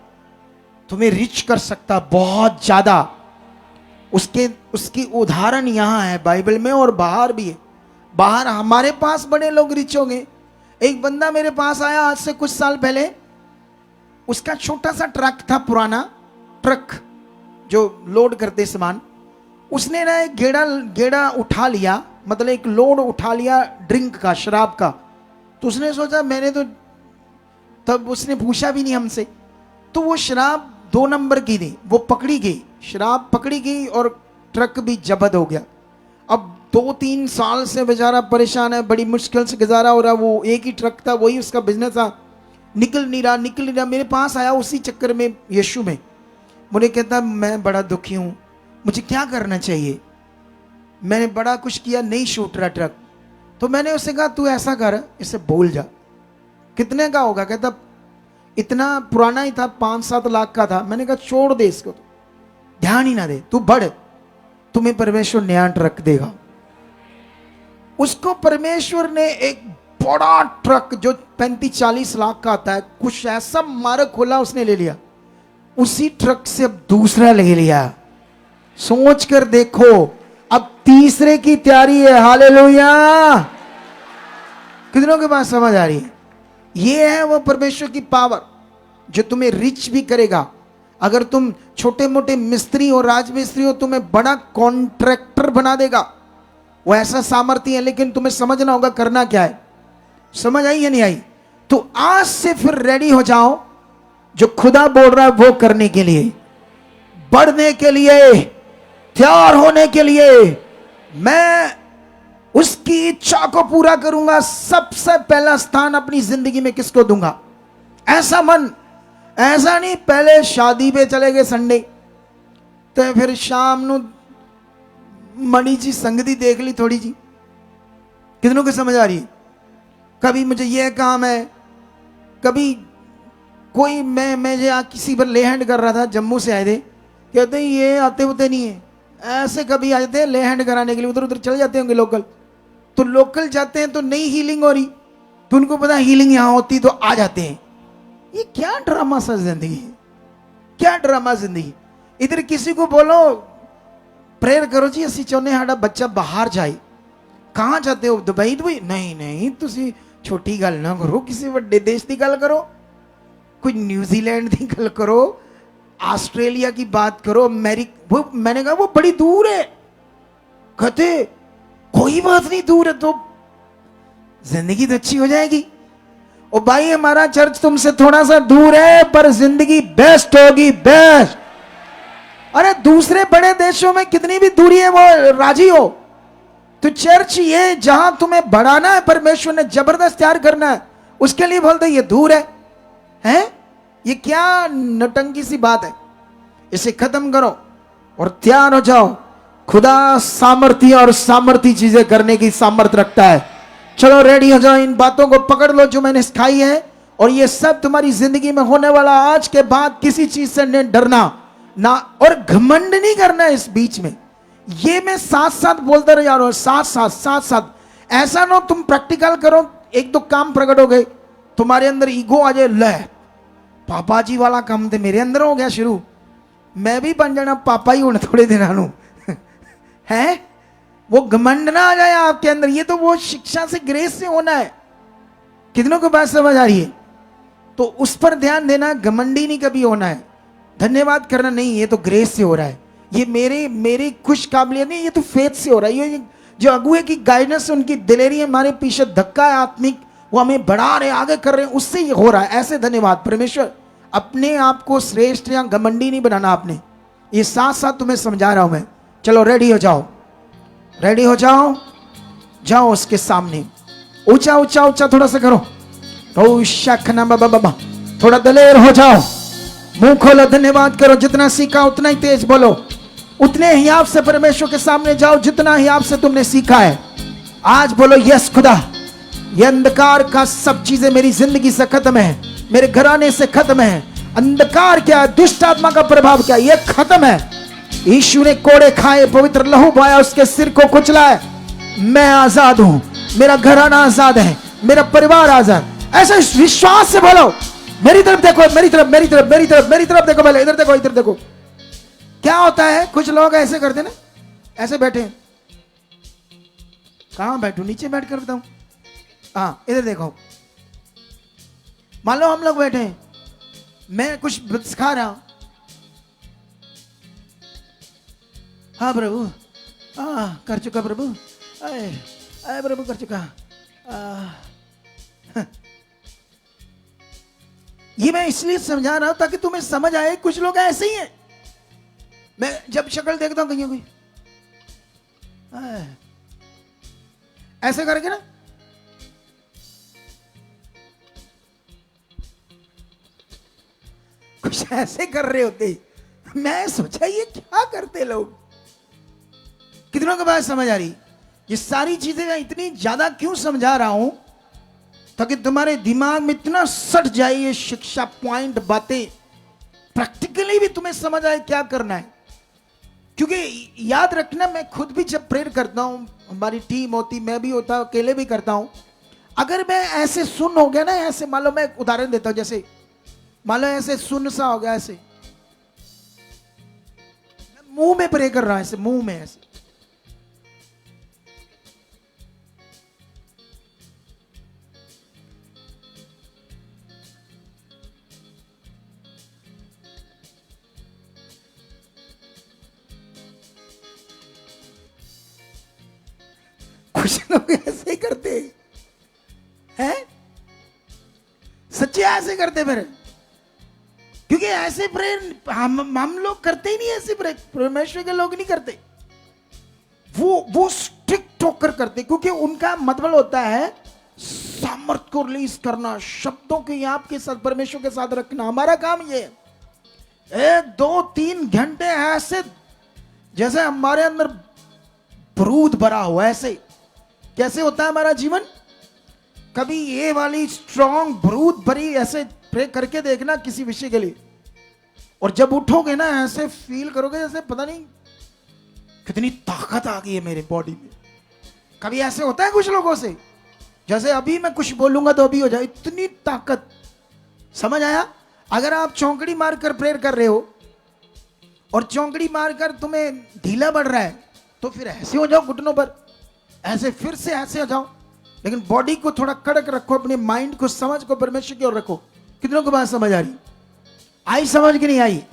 तुम्हें रिच कर सकता बहुत ज्यादा। उसकी उदाहरण यहां है बाइबल में और बाहर भी है। बाहर हमारे पास बड़े लोग रिच हो गए। एक बंदा मेरे पास आया आज से कुछ साल पहले, उसका छोटा सा ट्रक था, पुराना ट्रक जो लोड करते सामान, उसने ना एक गेड़ा उठा लिया, मतलब एक लोड उठा लिया ड्रिंक का, शराब का। तो उसने सोचा, मैंने तो तब उसने पूछा भी नहीं हमसे, तो वो शराब 2 नंबर की थी, वो पकड़ी गई, शराब पकड़ी गई और ट्रक भी जब्त हो गया। अब 2-3 साल से बेचारा परेशान है, बड़ी मुश्किल से गुजारा हो रहा। वो एक ही ट्रक था, वही उसका बिजनेस था, निकल नहीं रहा। मेरे पास आया उसी चक्कर में, यीशु में। मुझे कहता मैं बड़ा दुखी हूं, मुझे क्या करना चाहिए, मैंने बड़ा कुछ किया, नहीं छूट रहा ट्रक। तो मैंने उससे कहा तू ऐसा कर, इसे बोल जा। कितने का होगा? कहता इतना पुराना ही था, 5-7 लाख का था। मैंने कहा छोड़ दे इसको, तो ध्यान ही ना दे, तू बढ़, तुम्हें परमेश्वर नया ट्रक देगा। उसको परमेश्वर ने एक बड़ा ट्रक जो 35-40 लाख का आता है, कुछ ऐसा मार्ग खोला, उसने ले लिया। उसी ट्रक से अब दूसरा ले लिया। सोच कर देखो, अब तीसरे की तैयारी है। हालेलुया! कितनों के पास समझ आ रही है? ये है वो परमेश्वर की पावर जो तुम्हें रिच भी करेगा। अगर तुम छोटे मोटे मिस्त्री हो, राजमिस्त्री हो, तुम्हें बड़ा कॉन्ट्रैक्टर बना देगा। वो ऐसा सामर्थ्य है, लेकिन तुम्हें समझना होगा करना क्या है। समझ आई या नहीं आई? तो आज से फिर रेडी हो जाओ, जो खुदा बोल रहा है वो करने के लिए, बढ़ने के लिए, तैयार होने के लिए। मैं उसकी इच्छा को पूरा करूंगा। सबसे पहला स्थान अपनी जिंदगी में किसको दूंगा? ऐसा मन, ऐसा नहीं पहले शादी पे चले गए संडे, तो फिर शाम ਨੂੰ मणि जी संगति देख ली थोड़ी जी। कितनों को समझ आ रही है? कभी मुझे यह काम है, कभी कोई मैं किसी पर ले हैंड कर रहा था, जम्मू से आए थे, कहते ये आते होते नहीं है, ऐसे कभी आ जाते हैं ले हैंड कराने के लिए, उधर उधर चले जाते होंगे लोकल। तो लोकल जाते हैं तो नई हीलिंग हो रही, तो उनको पता हीलिंग यहां होती तो आ जाते हैं। ये क्या ड्रामा सा जिंदगी है, क्या ड्रामा जिंदगी। इधर किसी को बोलो प्रेयर करो जी, असि चाहते साडा बच्चा बाहर जाए। कहां जाते हो? दुबई? नहीं नहीं, तुसी छोटी गल ना करो, किसी बड़े देश की गल करो, कोई न्यूजीलैंड की गल करो, ऑस्ट्रेलिया की बात करो, अमेरिका। वो मैंने कहा वो बड़ी दूर है। कहते कोई बात नहीं, दूर है तो जिंदगी तो अच्छी हो जाएगी। ओ भाई, हमारा चर्च तुमसे थोड़ा सा दूर है, पर जिंदगी बेस्ट होगी, बेस्ट। अरे दूसरे बड़े देशों में कितनी भी दूरी है, वो राजी हो। तो चर्च ये जहां तुम्हें बढ़ाना है, परमेश्वर ने जबरदस्त तैयार करना है, उसके लिए बोलते ये दूर है? ये क्या नटंकी सी बात है? इसे खत्म करो और तैयार हो जाओ। खुदा सामर्थ्य और सामर्थ्य चीजें करने की सामर्थ्य रखता है। चलो रेडी हो जाओ, इन बातों को पकड़ लो जो मैंने सिखाई है, और ये सब तुम्हारी जिंदगी में होने वाला। आज के बाद किसी चीज से नहीं डरना ना, और घमंड नहीं करना है इस बीच में। ये मैं साथ साथ बोलता रह जा रहा हूं, साथ साथ। ऐसा ना तुम प्रैक्टिकल करो, एक दो काम प्रकट हो गए, तुम्हारे अंदर ईगो आ जाए, ले पापा जी वाला काम थे मेरे अंदर हो गया शुरू, मैं भी बन जाना पापा ही होने थोड़े दिन आनू है। वो घमंड ना आ जाए आपके अंदर। ये तो वो शिक्षा से, ग्रेस से होना है। कितनों को बात समझ आ रही है? तो उस पर ध्यान देना, घमंडी नहीं कभी होना है, धन्यवाद करना नहीं, ये तो ग्रेस से हो रहा है। ये मेरी खुश काबिलियत नहीं, ये तो फेथ से हो रहा है। ये जो अगुए की गाइडेंस, उनकी दिलेरी, हमारे पीछे धक्का है आत्मिक, वो हमें बढ़ा रहे, आगे कर रहे हैं, उससे ये हो रहा है। ऐसे धन्यवाद परमेश्वर। अपने आप को श्रेष्ठ या घमंडी नहीं बनाना आपने। ये साथ साथ तुम्हें समझा रहा हूं मैं। चलो रेडी हो जाओ, रेडी हो जाओ, जाओ उसके सामने। ऊंचा ऊंचा ऊंचा थोड़ा सा करो, बाबा थोड़ा दलेर हो जाओ, मुंह खोलो, धन्यवाद करो। जितना सीखा उतना ही तेज बोलो, उतने ही आपसे परमेश्वर के सामने जाओ जितना ही आपसे तुमने सीखा है। आज बोलो यस खुदा, ये अंधकार का सब चीजें मेरी जिंदगी से खत्म है, मेरे घराने से खत्म है। अंधकार क्या है, दुष्ट आत्मा का प्रभाव क्या है, ये खत्म है। यीशु ने कोड़े खाए, पवित्र लहू बहाया, उसके सिर को कुचला है। मैं आजाद हूं, मेरा घराना आजाद है, मेरा परिवार आजाद। ऐसे विश्वास से बोलो। मेरी तरफ देखो, मेरी तरफ, मेरी तरफ, मेरी तरफ, मेरी तरफ देखो, पहले इधर देखो, इधर देखो। क्या होता है, कुछ लोग ऐसे करते ना, ऐसे बैठे। कहां बैठू, नीचे बैठ कर बताऊं? हाँ, इधर देखो। मान लो हम लोग बैठे हैं, मैं कुछ सिखा रहा हूं। हाँ प्रभु, कर चुका प्रभु, आए प्रभु कर चुका। ये मैं इसलिए समझा रहा हूं ताकि तुम्हें समझ आए। कुछ लोग ऐसे ही हैं, मैं जब शक्ल देखता हूं कहीं कोई ऐसे करके ना, कुछ ऐसे कर रहे होते। मैं सोचा ये क्या करते लोग। कितनों के बात समझ आ रही? ये सारी चीजें मैं इतनी ज्यादा क्यों समझा रहा हूं, ताकि तुम्हारे दिमाग में इतना सट जाए ये शिक्षा पॉइंट, बातें प्रैक्टिकली भी तुम्हें समझ आए क्या करना है। क्योंकि याद रखना, मैं खुद भी जब प्रेयर करता हूं, हमारी टीम होती, मैं भी होता, अकेले भी करता हूं। अगर मैं ऐसे सुन हो गया ना, ऐसे मान लो, मैं उदाहरण देता हूं, जैसे मान लो ऐसे सुन सा हो गया, ऐसे मुंह में प्रे कर रहा है, ऐसे मुंह में ऐसे, कुछ लोग ऐसे ही करते हैं, सच्चे ऐसे करते मेरे। क्योंकि ऐसे प्रेयर हम लोग करते ही नहीं, ऐसे प्रेयर परमेश्वर के लोग नहीं करते। वो स्ट्रिक्ट होकर करते, क्योंकि उनका मतलब होता है सामर्थ को रिलीज करना, शब्दों के आपके साथ, परमेश्वर के साथ रखना। हमारा काम ये है, 1 2 3 घंटे ऐसे जैसे हमारे अंदर बारूद भरा हुआ। ऐसे कैसे होता है हमारा जीवन? कभी ये वाली स्ट्रॉन्ग बारूद भरी ऐसे प्रे करके देखना किसी विषय के लिए, और जब उठोगे ना, ऐसे फील करोगे जैसे पता नहीं कितनी ताकत आ गई है मेरे बॉडी में। कभी ऐसे होता है कुछ लोगों से, जैसे अभी मैं कुछ बोलूंगा तो अभी हो जाए, इतनी ताकत। समझ आया? अगर आप चौंकड़ी मारकर प्रेयर कर रहे हो और चौंकड़ी मारकर तुम्हें ढीला बढ़ रहा है, तो फिर ऐसे हो जाओ घुटनों पर, ऐसे फिर से ऐसे हो जाओ। लेकिन बॉडी को थोड़ा कड़क रखो, अपने माइंड को, समझ को परमेश्वर की ओर रखो। कितनों को बात समझ आ रही? आई समझ की नहीं आई?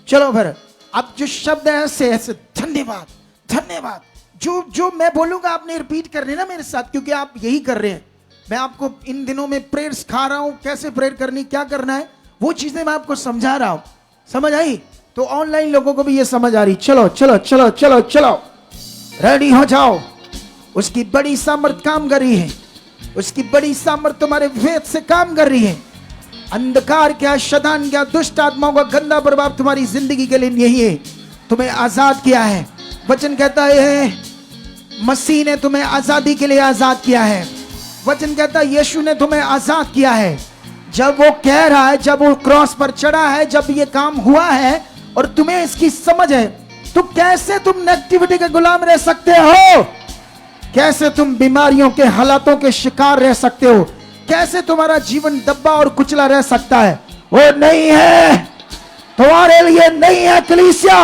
चलो फिर अब जो शब्द है ऐसे ऐसे, धन्यवाद धन्यवाद, जो मैं बोलूंगा आपने रिपीट करने ना मेरे साथ, क्योंकि आप यही कर रहे हैं। मैं आपको इन दिनों में प्रेयर सिखा रहा हूं, कैसे प्रेयर करनी, क्या करना है, वो चीजें मैं आपको समझा रहा हूं। समझ आई? तो ऑनलाइन लोगों को भी ये समझ आ रही। चलो चलो चलो चलो चलो, रेडी हो जाओ, उसकी बड़ी सामर्थ काम कर रही है, उसकी बड़ी सामर्थ तुम्हारे वेद से काम कर रही है। अंधकार क्या, शैतान क्या, दुष्ट आत्माओं का गंदा प्रभाव तुम्हारी जिंदगी के लिए नहीं है, तुम्हें आजाद किया है। वचन कहता है मसीह ने तुम्हें आजादी के लिए आजाद किया है। वचन कहता है यीशु ने तुम्हें आजाद किया है। जब वो कह रहा है, जब वो क्रॉस पर चढ़ा है, जब ये काम हुआ है और तुम्हें इसकी समझ है, तो कैसे तुम नेगेटिविटी के गुलाम रह सकते हो? कैसे तुम बीमारियों के हालातों के शिकार रह सकते हो? कैसे तुम्हारा जीवन दबा और कुचला रह सकता है? वो नहीं है, तुम्हारे लिए नहीं है कलीसिया।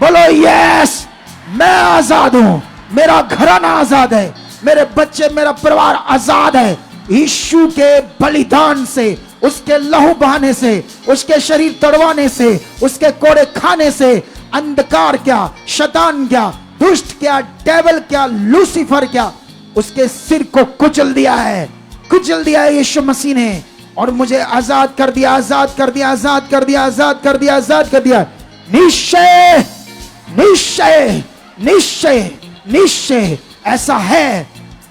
बोलो यस, मैं आजाद हूं, मेरा घराना आजाद है, मेरे बच्चे, मेरा परिवार आजाद है। यीशु के बलिदान से, उसके लहू बहाने से, उसके शरीर तड़वाने से, उसके कोड़े खाने से अंधकार क्या, शैतान क्या, दुष्ट क्या, डेविल क्या, लूसीफर क्या, उसके सिर को कुचल दिया है, कुचल दिया है यीशु मसीह ने। और मुझे आजाद कर दिया, आजाद कर दिया, आजाद कर दिया, आजाद कर दिया, आजाद कर दिया। निश्चय निश्चय निश्चय निश्चय ऐसा है,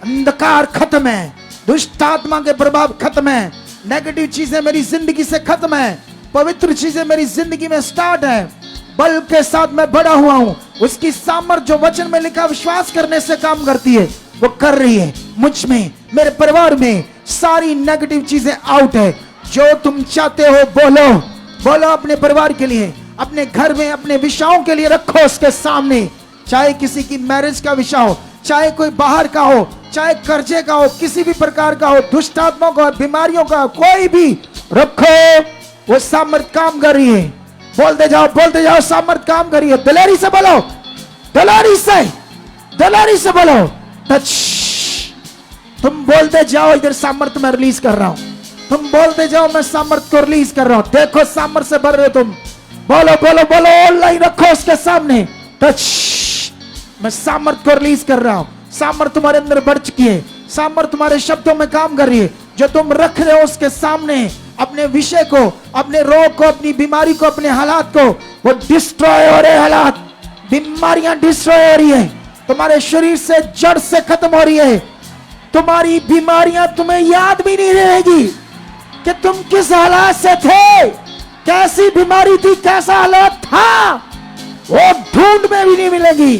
अंधकार खत्म है, दुष्ट आत्मा के प्रभाव खत्म है, नेगेटिव चीजें मेरी जिंदगी से खत्म है, पवित्र चीजें मेरी जिंदगी में स्टार्ट है। बल के साथ मैं बड़ा हुआ हूं, उसकी सामर्थ जो वचन में लिखा विश्वास करने से काम करती है, वो कर रही है मुझ में, मेरे परिवार में। सारी नेगेटिव चीजें आउट है। जो तुम चाहते हो बोलो, बोलो अपने परिवार के लिए, अपने घर में, अपने विषयों के लिए रखो उसके सामने। चाहे किसी की मैरिज का विषय हो, चाहे कोई बाहर का हो, चाहे कर्जे का हो, किसी भी प्रकार का हो, दुष्ट आत्माओं का, बीमारियों का, कोई भी रखो, वो सामर्थ काम कर रही है। बोलते जाओ, बोलते जाओ, सामर्थ काम कर रही है। दिलेरी से बोलो, दिलेरी से, दिलेरी से बोलो। टच, तुम बोलते जाओ, इधर सामर्थ मैं रिलीज कर रहा हूं। तुम बोलते जाओ, मैं सामर्थ को रिलीज कर रहा हूं। देखो सामर्थ से भर रहे हो तुम। बोलो बोलो बोलो, ऑनलाइन रखो उसके सामने। टच, मैं सामर्थ को रिलीज कर रहा हूं। सामर्थ तुम्हारे अंदर बढ़ चुकी है, सामर्थ तुम्हारे शब्दों में काम कर रही है। जो तुम रख रहे हो उसके सामने, अपने विषय को, अपने रोग को, अपनी बीमारी को, अपने हालात को, वो डिस्ट्रॉय हो रहे हालात, बीमारियां डिस्ट्रॉय हो रही है, तुम्हारे शरीर से जड़ से खत्म हो रही है। तुम्हारी बीमारियां तुम्हें याद भी नहीं रहेगी कि तुम किस हालात से थे, कैसी बीमारी थी, कैसा हालात था, वो ढूंढ में भी नहीं मिलेगी,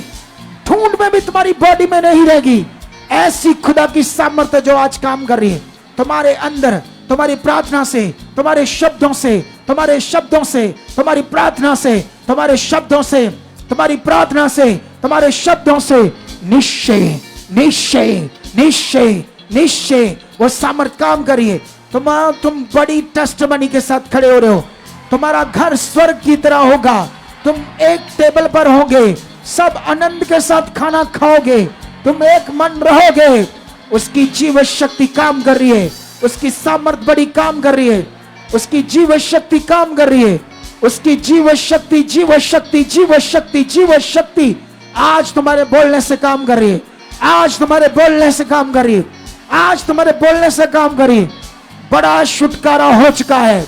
ढूंढ में भी तुम्हारी बॉडी में नहीं रहेगी। ऐसी खुदा की सामर्थ्य जो आज काम कर रही है तुम्हारे अंदर, तुम्हारी प्रार्थना से, तुम्हारे शब्दों से, तुम्हारे शब्दों से, तुम्हारी प्रार्थना से, तुम्हारे शब्दों से, तुम्हारी प्रार्थना से, तुम्हारे शब्दों से, निश्चय निश्चय निश्चय निश्चय वो सामर्थ काम करिए। तुम बड़ी टेस्टमनी के साथ खड़े हो रहे हो। तुम्हारा घर स्वर्ग की तरह होगा। तुम एक टेबल पर होगे, सब आनंद के साथ खाना खाओगे, तुम एक मन रहोगे। उसकी जीव शक्ति काम कर रही है, उसकी सामर्थ बड़ी काम कर रही है, उसकी जीव शक्ति काम कर रही है, उसकी जीव शक्ति, जीव शक्ति, जीव शक्ति, जीव शक्ति आज तुम्हारे बोलने से काम कर रही है, आज तुम्हारे बोलने से काम कर रही है, आज तुम्हारे बोलने से काम कर रही है। बड़ा छुटकारा हो चुका है।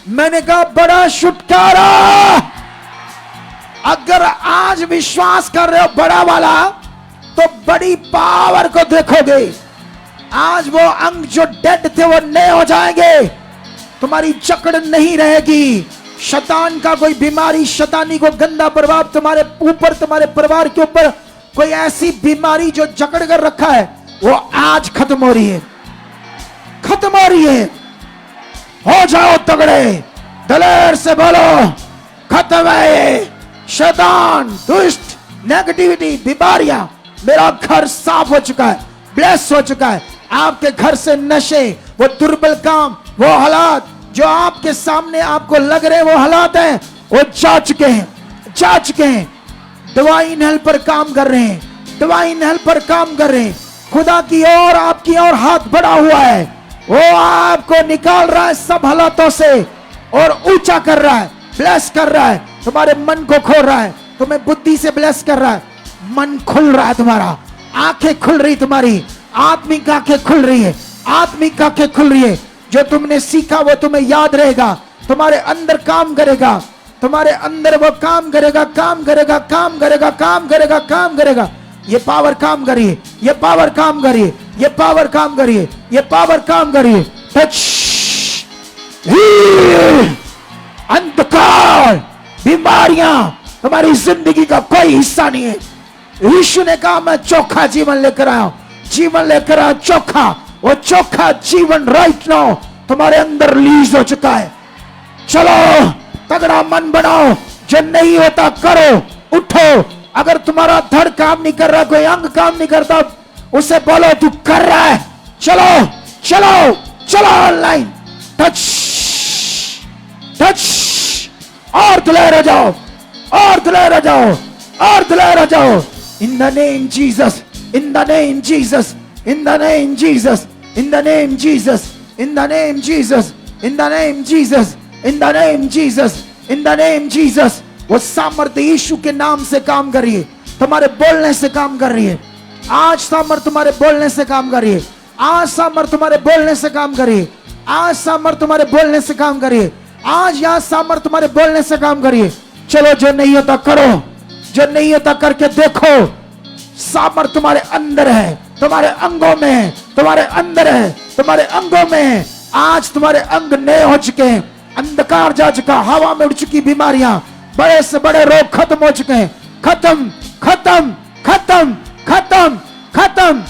मैंने कहा बड़ा छुटकारा। अगर आज विश्वास कर रहे हो बड़ा वाला, तो बड़ी पावर को देखोगे। आज वो अंग जो डेड थे वो नए हो जाएंगे। तुम्हारी जकड़ नहीं रहेगी। शैतान का कोई बीमारी, शैतानी को गंदा प्रभाव तुम्हारे ऊपर, तुम्हारे परिवार के ऊपर, कोई ऐसी बीमारी जो जकड़ कर रखा है, वो आज खत्म हो रही है, खत्म हो रही है। हो जाओ तगड़े, दलेर से बोलो खत्म है शैतान, दुष्ट, नेगेटिविटी, बीमारियां। मेरा घर साफ हो चुका है, ब्लेस हो चुका है। आपके घर से नशे, वो दुर्बल काम, वो हालात जो आपके सामने आपको लग रहे वो हालात हैं, वो जा चुके हैं, जा चुके हैं। डिवाइन हेल्पर काम कर रहे हैं, डिवाइन हेल्पर काम कर रहे हैं। खुदा की ओर, आपकी ओर हाथ बढ़ा हुआ है। वो आपको निकाल रहा है सब हालातों से और ऊंचा कर रहा है, ब्लेस कर रहा है। तुम्हारे मन को खोल रहा है, तुम्हें बुद्धि से ब्लेस कर रहा है। मन खुल रहा है तुम्हारा, आंखें खुल रही, तुम्हारी आत्मिक आंखें खुल रही है, आत्मिक आंखें खुल रही है। जो तुमने सीखा वो तुम्हें याद रहेगा, तुम्हारे अंदर काम करेगा, तुम्हारे अंदर वो काम करेगा, काम करेगा, काम करेगा, काम करेगा, काम करेगा। ये पावर काम करिए, ये पावर काम करिए, ये पावर काम करिए, ये पावर काम करिए। टच, अंधकार, बीमारियां तुम्हारी जिंदगी का कोई हिस्सा नहीं है। यीशु ने कहा मैं चोखा जीवन लेकर आया हूं, जीवन लेकर आया चोखा। वो चोखा जीवन राइट नाउ तुम्हारे अंदर रिलीज हो चुका है। चलो तगड़ा मन बनाओ, जो नहीं होता करो, उठो। अगर तुम्हारा धड़ काम नहीं कर रहा, कोई अंग काम नहीं करता, उसे बोलो तू कर रहा है। चलो चलो चलो ऑनलाइन, टच टच, और दुलार हो जाओ, और दुलार हो जाओ, और दुलार हो जाओ। In the name Jesus, in the name Jesus, in the name Jesus, in the name Jesus, in the name Jesus, in the name Jesus, in the name Jesus, in the name Jesus. वो सामर्थ्य यीशु के नाम से काम कर रही है, तुम्हारे बोलने से काम कर रही है। आज सामर्थ्य तुम्हारे बोलने से काम कर रही है। आज सामर्थ्य तुम्हारे बोलने से काम कर रही है। आज सामर्थ्य तुम्हारे बोलने से काम कर रही है। आज यहाँ सामर्थ्य तुम्हारे बोलने से काम कर रही है। चलो जो नहीं होता करो, जो नहीं होता करके देखो। सामर्थ्य तुम्हारे अंदर है, तुम्हारे अंगों में है, तुम्हारे अंदर है, तुम्हारे अंगों में है। आज तुम्हारे अंग नए हो चुके हैं, अंधकार जा चुका, हवा में उड़ चुकी बीमारियां, बड़े से बड़े रोग खत्म हो चुके हैं। खत्म खत्म खत्म खत्म खत्म।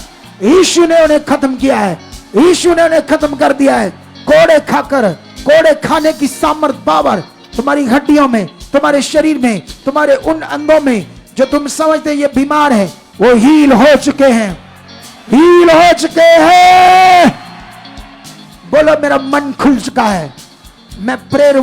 यीशु ने उन्हें खत्म किया है, यीशु ने उन्हें खत्म कर दिया है। कोड़े खाकर, कोड़े खाने की सामर्थ, पावर तुम्हारी हड्डियों में, तुम्हारे शरीर में, तुम्हारे उन अंगों में जो तुम समझते ये बीमार है, वो हील हो चुके हैं, हील हो चुके हैं। बोलो मेरा मन खुल चुका है। मैं प्रेयर